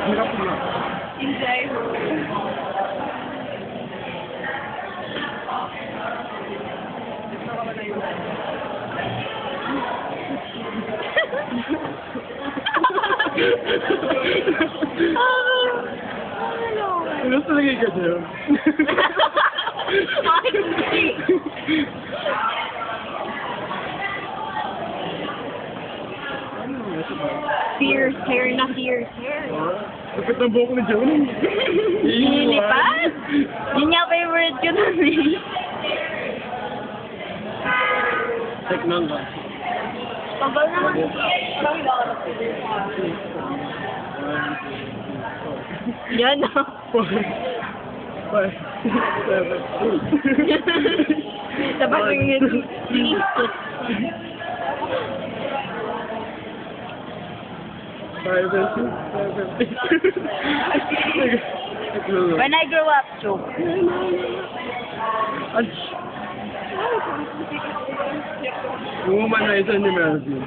Hirap na. Enjoy mo. Ano talaga ka dyan? Fierce hair na fierce hair. Kapit ng buhok ni Johnny. Lilipas? Yun nga favorite ko na rin. Check nang ba? Pabal naman. Yan o. 5, 7, 8. Tapos yung yun. When I grow up, joke. Womanizer ni Melvin.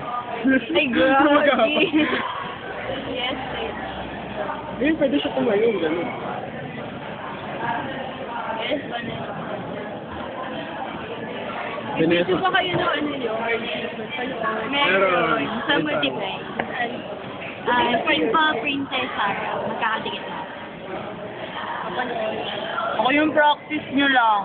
Ay, grabe. Yes, Ngayon, pwede siya tumayo, gano'n. yes, Vanessa. Vanessa. Gusto ba kayo ng ano yun? Meron. Sa multiplex. Simple Princess Sarah. Magkakadikit na. Ako yung practice nyo lang.